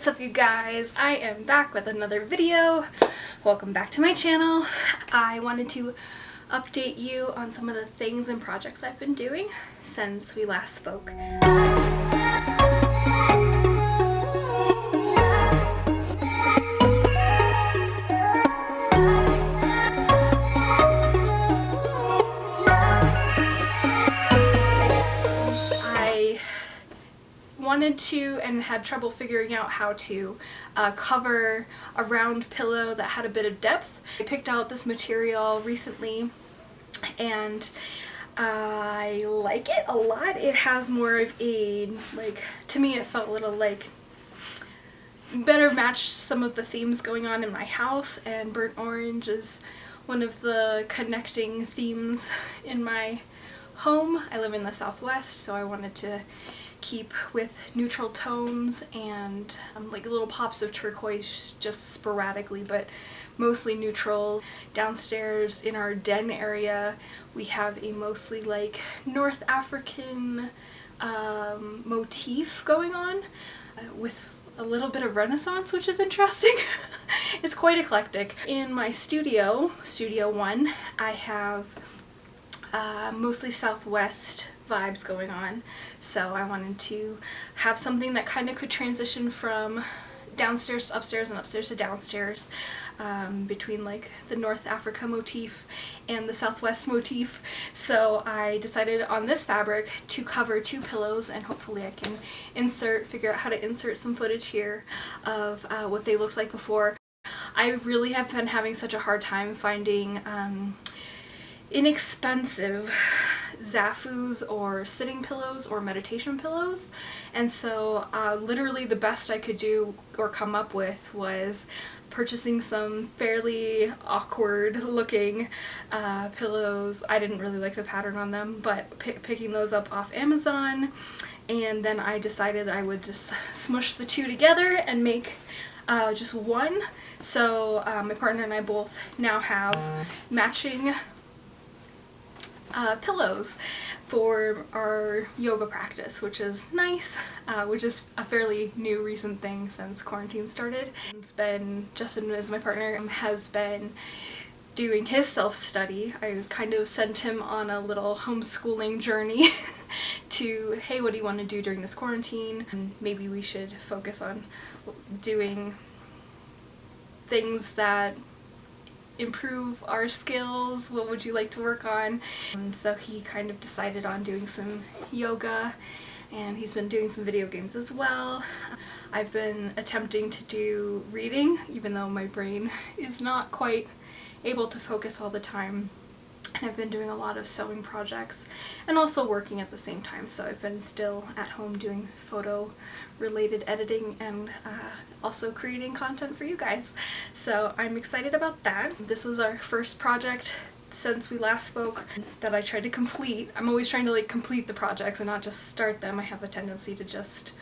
What's up, you guys? I am back with another video. Welcome back to my channel. I wanted to update you on some of the things and projects I've been doing since we last spoke. Wanted to and had trouble figuring out how to cover a round pillow that had a bit of depth. I picked out this material recently and I like it a lot. It has more of a, to me it felt a little better matched some of the themes going on in my house, and burnt orange is one of the connecting themes in my home. I live in the Southwest, so I wanted to keep with neutral tones and little pops of turquoise just sporadically, but mostly neutral. Downstairs in our den area we have a mostly North African motif going on with a little bit of Renaissance, which is interesting. It's quite eclectic. In my studio 1, I have mostly Southwest vibes going on, so I wanted to have something that kind of could transition from downstairs to upstairs and upstairs to downstairs, between the North Africa motif and the Southwest motif. So I decided on this fabric to cover 2 pillows, and hopefully I can figure out how to insert some footage here of what they looked like before. I really have been having such a hard time finding inexpensive zafus or sitting pillows or meditation pillows, and so literally the best I could do or come up with was purchasing some fairly awkward looking pillows. I didn't really like the pattern on them, but picking those up off Amazon, and then I decided I would just smush the 2 together and make just one. So my partner and I both now have matching pillows for our yoga practice, which is nice, which is a fairly new recent thing since quarantine started. It's been, Justin is my partner, has been doing his self-study. I kind of sent him on a little homeschooling journey to, hey, what do you want to do during this quarantine? And maybe we should focus on doing things that improve our skills. What would you like to work on? So he kind of decided on doing some yoga, and he's been doing some video games as well. I've been attempting to do reading, even though my brain is not quite able to focus all the time. And I've been doing a lot of sewing projects and also working at the same time, so I've been still at home doing photo related editing and also creating content for you guys. So I'm excited about that. This was our first project since we last spoke that I tried to complete. I'm always trying to complete the projects and not just start them. I have a tendency to just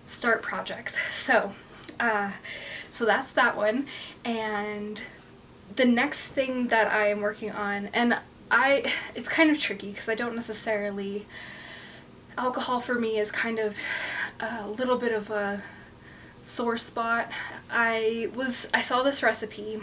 start projects. So that's that one. And the next thing that I am working on, and it's kind of tricky because I don't necessarily, alcohol for me is kind of a little bit of a sore spot. I saw this recipe,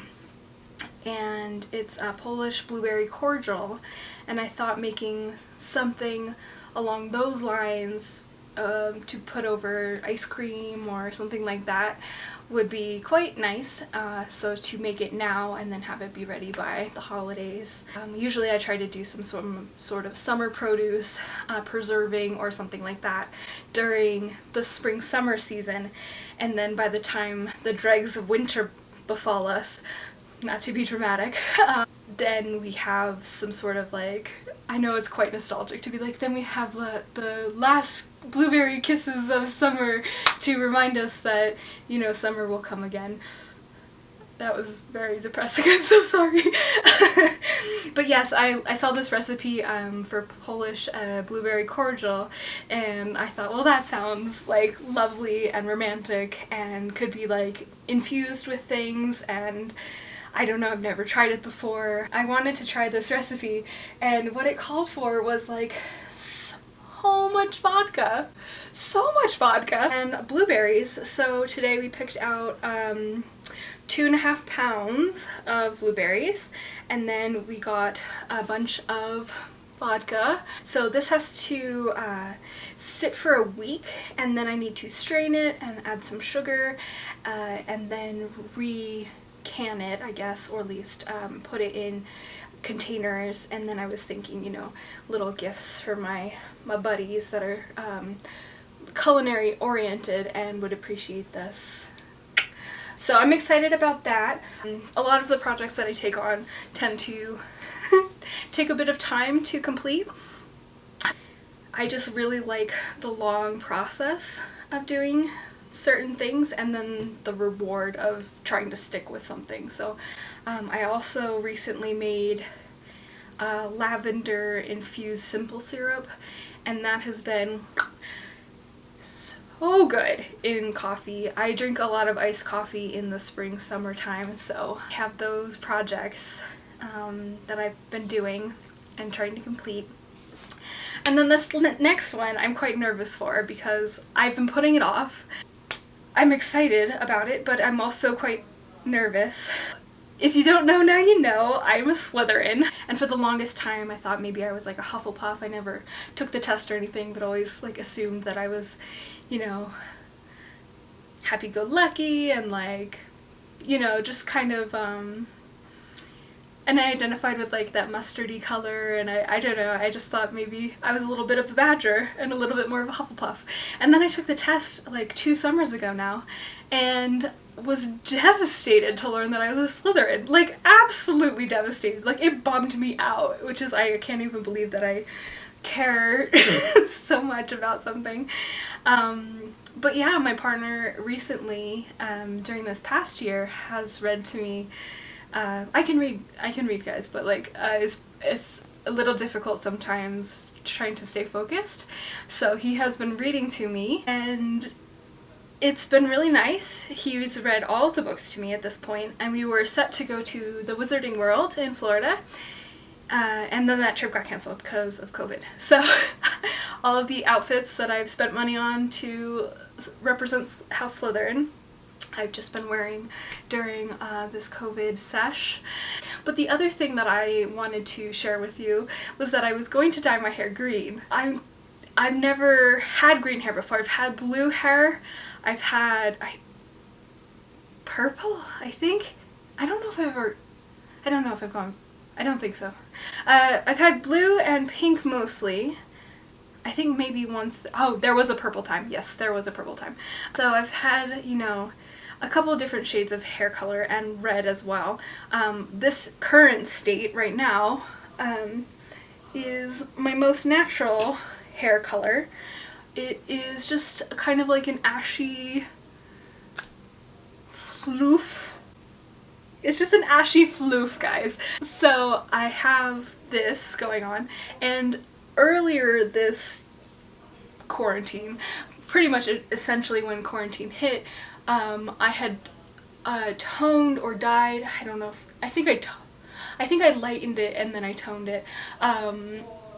and it's a Polish blueberry cordial, and I thought making something along those lines to put over ice cream or something like that would be quite nice, so to make it now and then have it be ready by the holidays. Usually I try to do some sort of summer produce preserving or something like that during the spring-summer season, and then by the time the dregs of winter befall us, not to be dramatic, then we have some sort of I know it's quite nostalgic to be then we have the last blueberry kisses of summer to remind us that, summer will come again. That was very depressing, I'm so sorry. But yes, I saw this recipe for Polish blueberry cordial, and I thought, well, that sounds lovely and romantic and could be infused with things, and I don't know, I've never tried it before. I wanted to try this recipe, and what it called for was home much vodka. So much vodka. And blueberries. So today we picked out 2.5 pounds of blueberries, and then we got a bunch of vodka. So this has to sit for a week, and then I need to strain it and add some sugar, and then can it, I guess, or at least put it in containers. And then I was thinking, you know, little gifts for my buddies that are culinary oriented and would appreciate this. So I'm excited about that. A lot of the projects that I take on tend to take a bit of time to complete. I just really like the long process of doing certain things and then the reward of trying to stick with something. So I also recently made lavender infused simple syrup, and that has been so good in coffee. I drink a lot of iced coffee in the spring, summertime, so I have those projects that I've been doing and trying to complete. And then this next one I'm quite nervous for because I've been putting it off. I'm excited about it, but I'm also quite nervous. If you don't know, now you know, I'm a Slytherin. And for the longest time I thought maybe I was like a Hufflepuff. I never took the test or anything, but always like assumed that I was, you know, happy-go-lucky and like, you know, just kind of, and I identified with like that mustardy color, and I don't know, I just thought maybe I was a little bit of a Badger and a little bit more of a Hufflepuff. And then I took the test like 2 summers ago now, and was devastated to learn that I was a Slytherin. Like, absolutely devastated. Like, it bummed me out, which is, I can't even believe that I care so much about something. But yeah, my partner recently, during this past year, has read to me. I can read, guys, but like it's a little difficult sometimes trying to stay focused. So he has been reading to me, and it's been really nice. He's read all of the books to me at this point, and we were set to go to the Wizarding World in Florida, and then that trip got canceled because of COVID. So all of the outfits that I've spent money on to represent House Slytherin, I've just been wearing during this COVID sesh. But the other thing that I wanted to share with you was that I was going to dye my hair green. I've never had green hair before. I've had blue hair. I've had purple, I think. I don't know if I've gone. I don't think so. I've had blue and pink mostly. I think maybe once. Oh, there was a purple time. Yes, there was a purple time. So I've had, you know, a couple of different shades of hair color and red as well. This current state right now is my most natural hair color. It is just kind of like an ashy floof. It's just an ashy floof, guys. So I have this going on, and earlier this quarantine, pretty much essentially when quarantine hit, I had toned or dyed, I don't know if, I think I lightened it and then I toned it.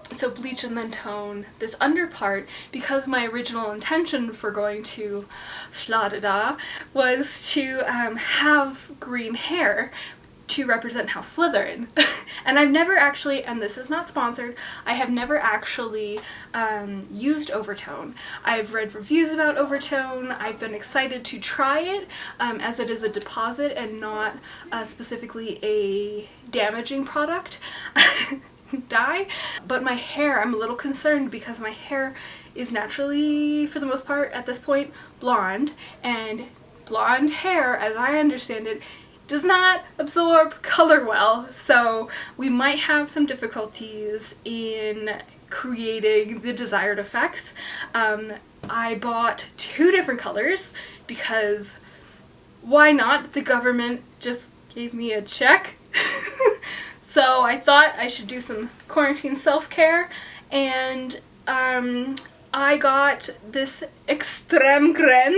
So bleach and then tone this under part, because my original intention for going to Florida was to have green hair to represent House Slytherin. And I've never actually, and this is not sponsored, I have never actually used oVertone. I've read reviews about oVertone. I've been excited to try it, as it is a deposit and not specifically a damaging product. Dye. But my hair, I'm a little concerned because my hair is naturally, for the most part at this point, blonde, and blonde hair, as I understand it, does not absorb color well, so we might have some difficulties in creating the desired effects. I bought 2 different colors because why not? The government just gave me a check. So I thought I should do some quarantine self-care, and I got this extreme green.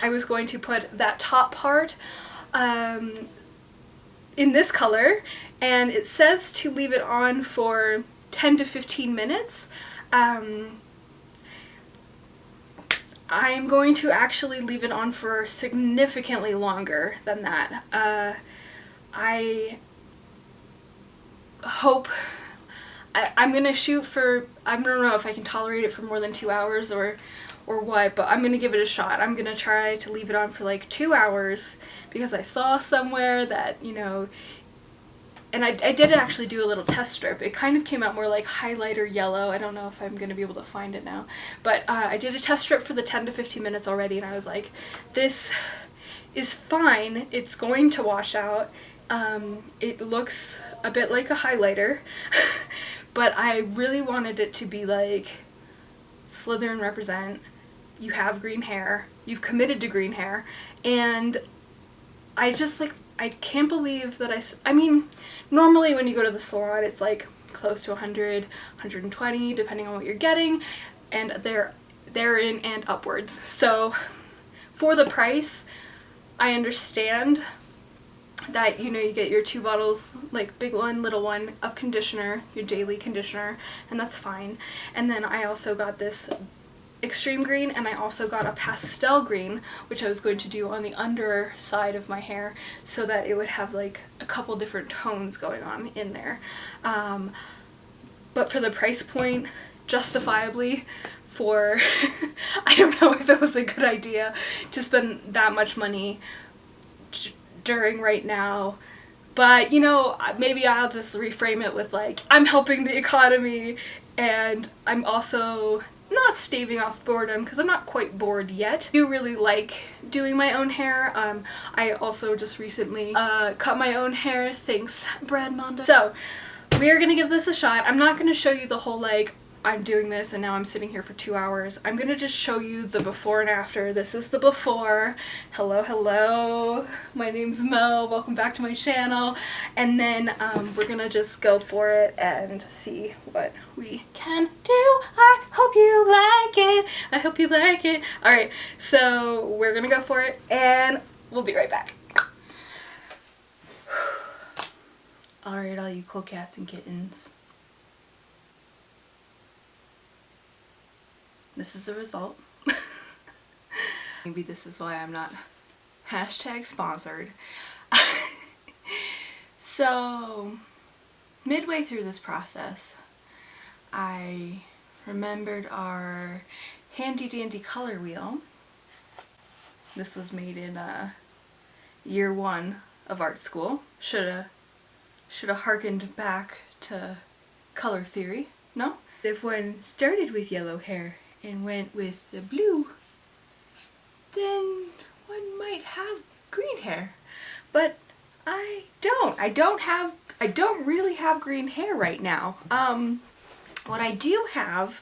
I was going to put that top part in this color, and it says to leave it on for 10 to 15 minutes. I'm going to actually leave it on for significantly longer than that. I hope I'm gonna shoot for, I don't know if I can tolerate it for more than 2 hours or what, but I'm gonna give it a shot. I'm gonna try to leave it on for like 2 hours because I saw somewhere that, you know, and I did actually do a little test strip. It kind of came out more like highlighter yellow. I don't know if I'm going to be able to find it now. But I did a test strip for the 10 to 15 minutes already, and I was like, this is fine. It's going to wash out. It looks a bit like a highlighter, but I really wanted it to be like slither and represent. You have green hair. You've committed to green hair. And I just like, I can't believe that I mean, normally when you go to the salon, it's like close to 100, 120, depending on what you're getting, and they're in and upwards. So for the price, I understand that, you know, you get your 2 bottles, like big one, little one, of conditioner, your daily conditioner, and that's fine. And then I also got this extreme green, and I also got a pastel green, which I was going to do on the underside of my hair so that it would have like a couple different tones going on in there. But for the price point, justifiably, for I don't know if it was a good idea to spend that much money during right now. But, you know, maybe I'll just reframe it with like, I'm helping the economy, and I'm also not staving off boredom because I'm not quite bored yet. I do really like doing my own hair. I also just recently cut my own hair. Thanks, Brad Mondo. So we're gonna give this a shot. I'm not gonna show you the whole like, I'm doing this and now I'm sitting here for 2 hours. I'm gonna just show you the before and after. This is the before. Hello, hello. My name's Mo. Welcome back to my channel. And then we're gonna just go for it and see what we can do. I hope you like it. I hope you like it. Alright, so we're gonna go for it and we'll be right back. Alright, all you cool cats and kittens. This is the result. Maybe this is why I'm not hashtag sponsored. So, midway through this process, I remembered our handy dandy color wheel. This was made in year 1 of art school. Shoulda harkened back to color theory, no? If one started with yellow hair and went with the blue, then one might have green hair. But I don't. I don't really have green hair right now. What I do have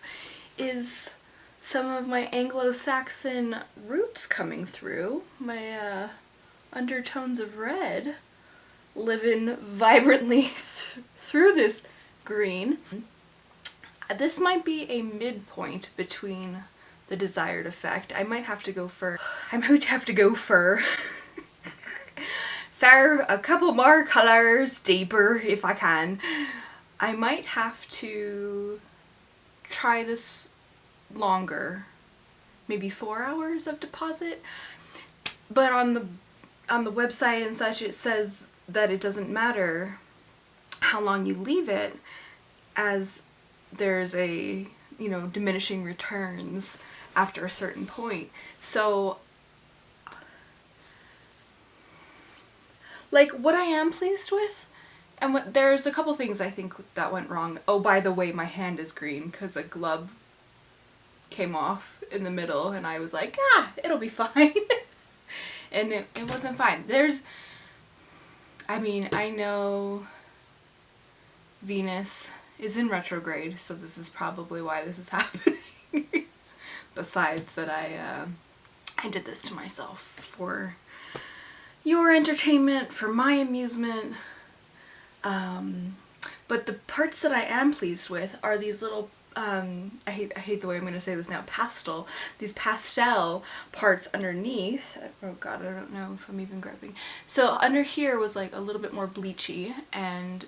is some of my Anglo-Saxon roots coming through. My undertones of red living vibrantly through this green. This might be a midpoint between the desired effect. I might have to go for a couple more colors deeper if I can. I might have to try this longer, maybe 4 hours of deposit, but on the website and such it says that it doesn't matter how long you leave it, as there's a, you know, diminishing returns after a certain point. So like, what I am pleased with, and there's a couple things I think that went wrong. Oh, by the way, my hand is green because a glove came off in the middle and I was like, it'll be fine. And it wasn't fine. I mean, I know Venus is in retrograde, so this is probably why this is happening. Besides that I did this to myself for your entertainment, for my amusement. But the parts that I am pleased with are these little, I hate the way I'm going to say this now, these pastel parts underneath. Oh god, I don't know if I'm even grabbing. So under here was like a little bit more bleachy, and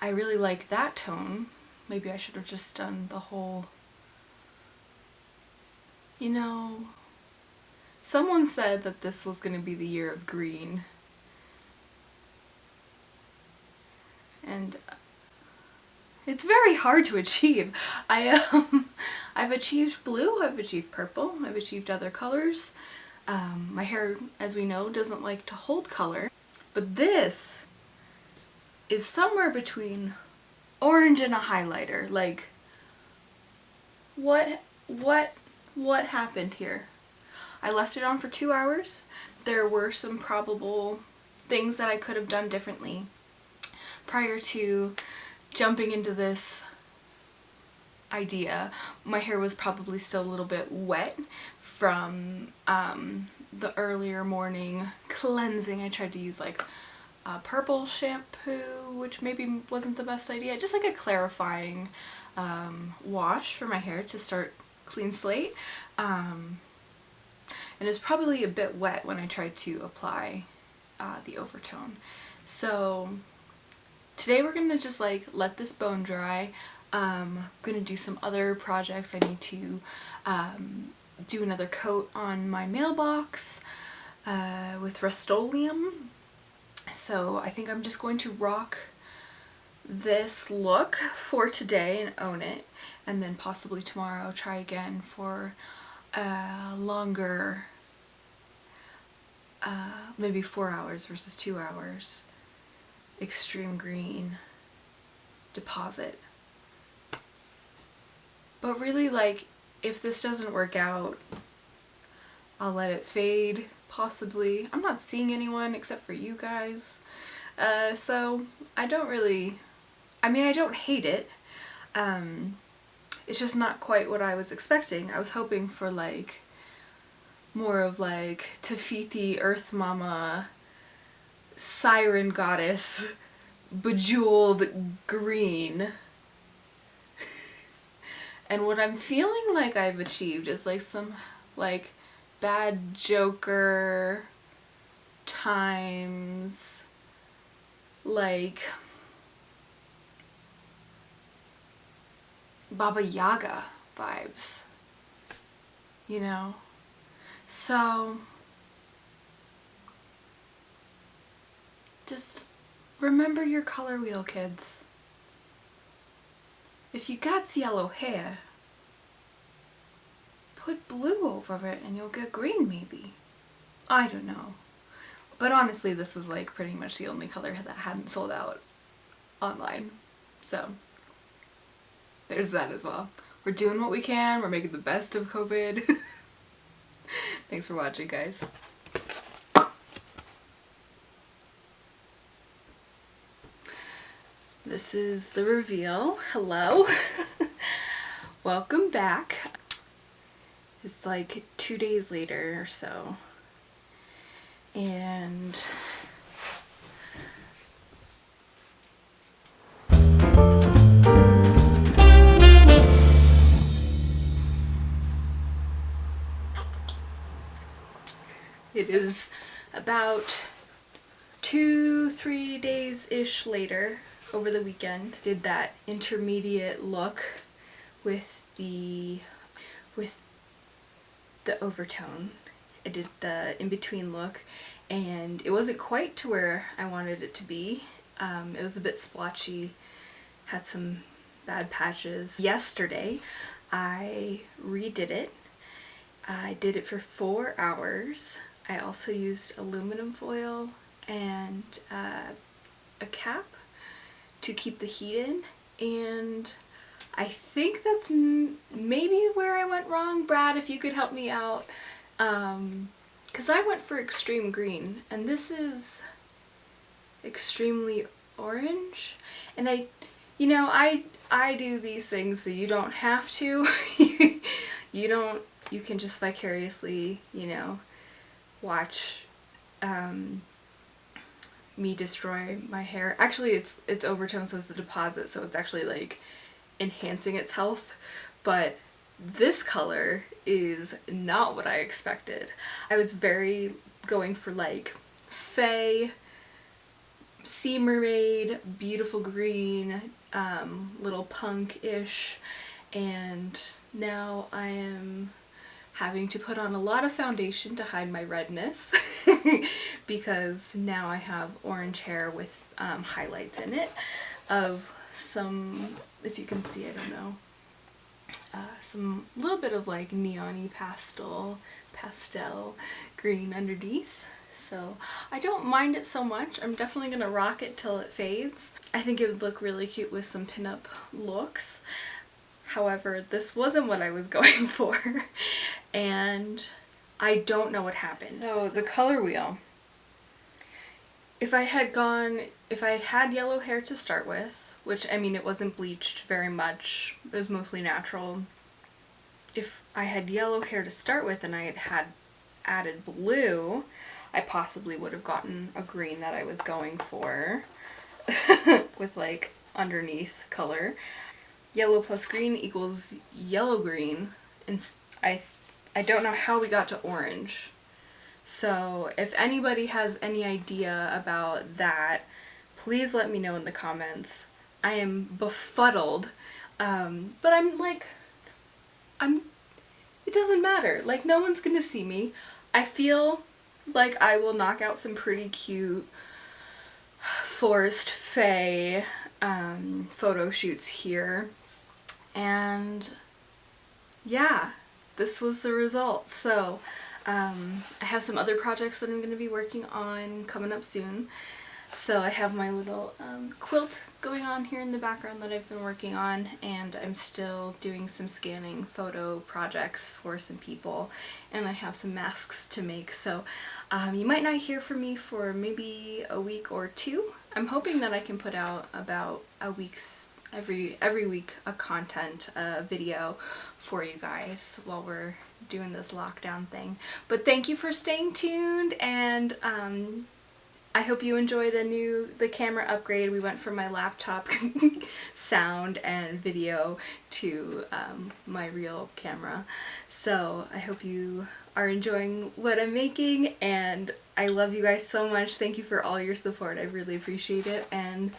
I really like that tone. maybe I should have just done the whole, you know, someone said that this was going to be the year of green. And it's very hard to achieve. I've achieved blue, I've achieved purple, I've achieved other colors. My hair, as we know, doesn't like to hold color. But this is somewhere between orange and a highlighter. Like, what happened here? I left it on for 2 hours. There were some probable things that I could have done differently prior to jumping into this idea. My hair was probably still a little bit wet from the earlier morning cleansing. I tried to use like purple shampoo, which maybe wasn't the best idea. Just like a clarifying wash for my hair to start clean slate. And it was probably a bit wet when I tried to apply the oVertone. So today we're gonna just like let this bone dry. I'm gonna do some other projects. I need to do another coat on my mailbox with Rust-Oleum. So I think I'm just going to rock this look for today and own it, and then possibly tomorrow try again for a longer, maybe 4 hours versus 2 hours, extreme green deposit. But really, like, if this doesn't work out, I'll let it fade, possibly. I'm not seeing anyone except for you guys. So I don't really, I mean, I don't hate it. It's just not quite what I was expecting. I was hoping for like more of like Tafiti, Earth Mama, Siren Goddess, bejeweled green. And what I'm feeling like I've achieved is like some like bad Joker times like Baba Yaga vibes, you know? So just remember your color wheel, kids. If you got yellow hair, put blue over it and you'll get green maybe. I don't know. But honestly, this was like pretty much the only color that hadn't sold out online. So there's that as well. We're doing what we can. We're making the best of COVID. Thanks for watching, guys. This is the reveal. Hello. Welcome back. It's like 2 days later or so. And it is about 2-3 days-ish later, over the weekend. Did that intermediate look with the oVertone. I did the in-between look, and it wasn't quite to where I wanted it to be. It was a bit splotchy, had some bad patches. Yesterday, I redid it. I did it for 4 hours. I also used aluminum foil and a cap to keep the heat in, and I think that's maybe where I went wrong. Brad, if you could help me out, because I went for extreme green, and this is extremely orange, and I do these things so you don't have to. You can just vicariously, watch me destroy my hair. Actually, it's oVertone, so it's a deposit, so it's actually like enhancing its health, but this color is not what I expected. I was very going for like Faye, Sea Mermaid, beautiful green, little punk-ish, and now I am having to put on a lot of foundation to hide my redness because now I have orange hair with highlights in it of some, if you can see, I don't know, some little bit of like neon-y pastel green underneath. So I don't mind it so much. I'm definitely gonna rock it till it fades. I think it would look really cute with some pinup looks. However, this wasn't what I was going for, and I don't know what happened. So the color wheel. If I had had yellow hair to start with, which, I mean, it wasn't bleached very much, it was mostly natural. If I had yellow hair to start with and I had added blue, I possibly would have gotten a green that I was going for with like underneath color. Yellow plus green equals yellow green, and I don't know how we got to orange. So if anybody has any idea about that, please let me know in the comments. I am befuddled, but it doesn't matter. Like, no one's gonna see me. I feel like I will knock out some pretty cute forest fae photo shoots here. And yeah, this was the result. So I have some other projects that I'm going to be working on coming up soon. So I have my little quilt going on here in the background that I've been working on, and I'm still doing some scanning photo projects for some people, and I have some masks to make. So you might not hear from me for maybe a week or two. I'm hoping that I can put out about a week's every week a content video for you guys while we're doing this lockdown thing. But thank you for staying tuned, and I hope you enjoy the camera upgrade. We went from my laptop sound and video to my real camera. So I hope you are enjoying what I'm making, and I love you guys so much. Thank you for all your support. I really appreciate it. And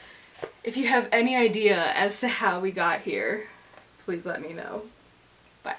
if you have any idea as to how we got here, please let me know. Bye.